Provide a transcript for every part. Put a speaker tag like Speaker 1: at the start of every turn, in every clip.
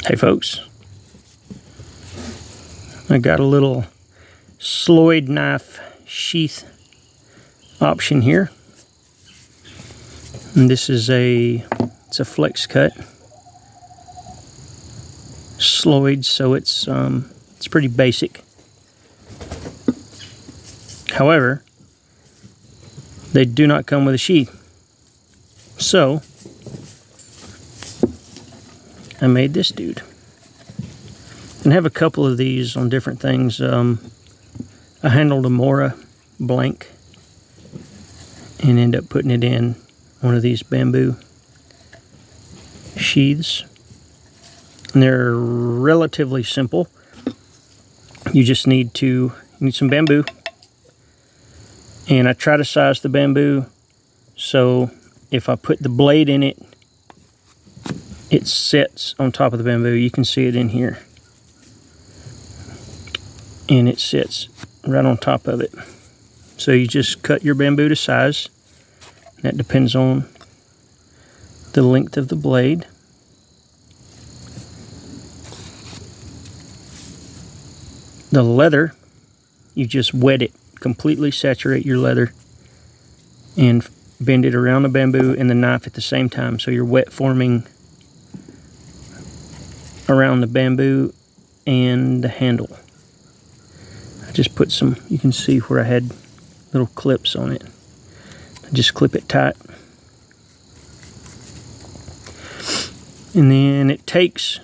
Speaker 1: Hey folks, I got a little sloyd knife sheath option here, and this is it's a flex cut sloyd, so it's pretty basic. However, they do not come with a sheath, so I made this dude. And have a couple of these on different things. I handled a Mora blank and end up putting it in one of these bamboo sheaths. And they're relatively simple. You just need some bamboo. And I try to size the bamboo so if I put the blade in it, it sits on top of the bamboo. You can see it in here. And it sits right on top of it. So you just cut your bamboo to size. That depends on the length of the blade. The leather, you just wet it. Completely saturate your leather and bend it around the bamboo and the knife at the same time. So you're wet forming around the bamboo and the handle. I just put some, you can see where I had little clips on it. I just clip it tight. And then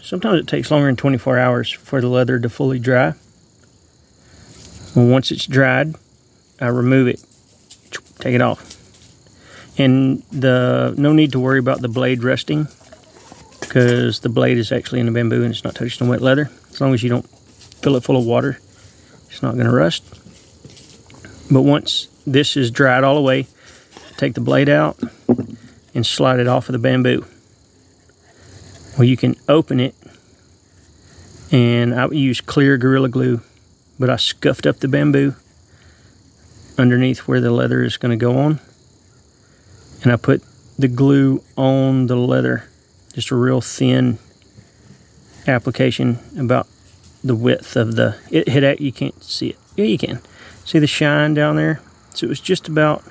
Speaker 1: sometimes it takes longer than 24 hours for the leather to fully dry. Well, once it's dried, I remove it, take it off. And no need to worry about the blade rusting, because the blade is actually in the bamboo and it's not touching the wet leather. As long as you don't fill it full of water, it's not going to rust. But once this is dried all the way, take the blade out and slide it off of the bamboo. Well, you can open it, and I use clear Gorilla Glue, but I scuffed up the bamboo underneath where the leather is going to go on, and I put the glue on the leather. Just a real thin application, about the width of the, you can't see it. Yeah, you can. See the shine down there? So it was just about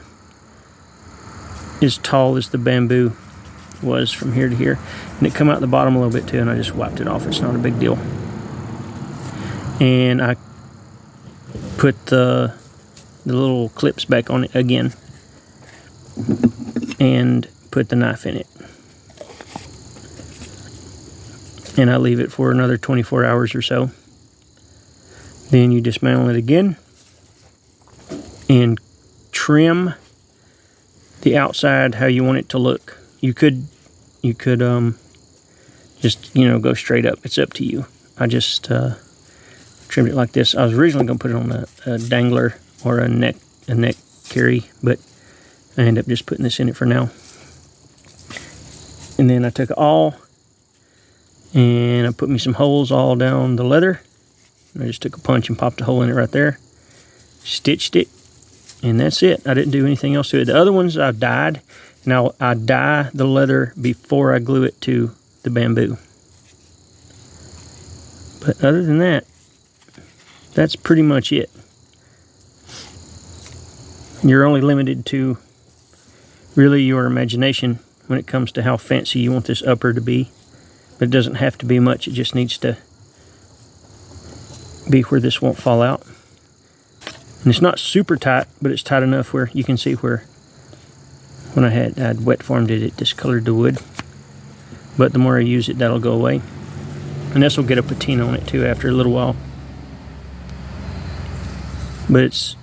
Speaker 1: as tall as the bamboo was from here to here. And it come out the bottom a little bit too, and I just wiped it off. It's not a big deal. And I put the little clips back on it again and put the knife in it. And I leave it for another 24 hours or so. Then you dismantle it again and trim the outside how you want it to look. You could just, go straight up. It's up to you. I just trimmed it like this. I was originally going to put it on a dangler or a neck carry, but I ended up just putting this in it for now. And then I took it all and I put me some holes all down the leather. I just took a punch and popped a hole in it right there. Stitched it, and that's it. I didn't do anything else to it. The other ones I dyed. Now I dye the leather before I glue it to the bamboo. But other than that, that's pretty much it. You're only limited to really your imagination when it comes to how fancy you want this upper to be. But it doesn't have to be much. It just needs to be where this won't fall out. And it's not super tight, but it's tight enough where you can see where when I'd wet formed it, it discolored the wood. But the more I use it, that'll go away. And this will get a patina on it too after a little while. But it's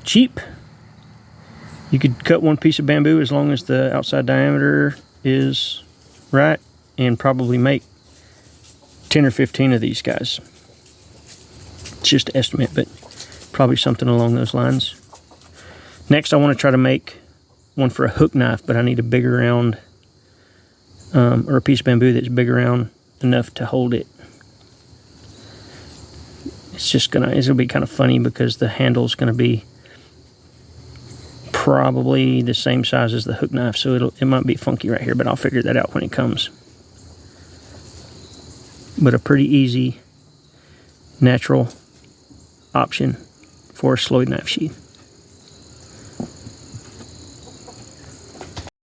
Speaker 1: cheap. You could cut one piece of bamboo as long as the outside diameter is right, and probably make 10 or 15 of these guys. It's just an estimate, but probably something along those lines. Next, I want to try to make one for a hook knife, but I need a bigger round, or a piece of bamboo that's big around enough to hold it. It's gonna be kind of funny because the handle's gonna be probably the same size as the hook knife, so it might be funky right here, but I'll figure that out when it comes. but a pretty easy, natural option for a sloyd knife sheath.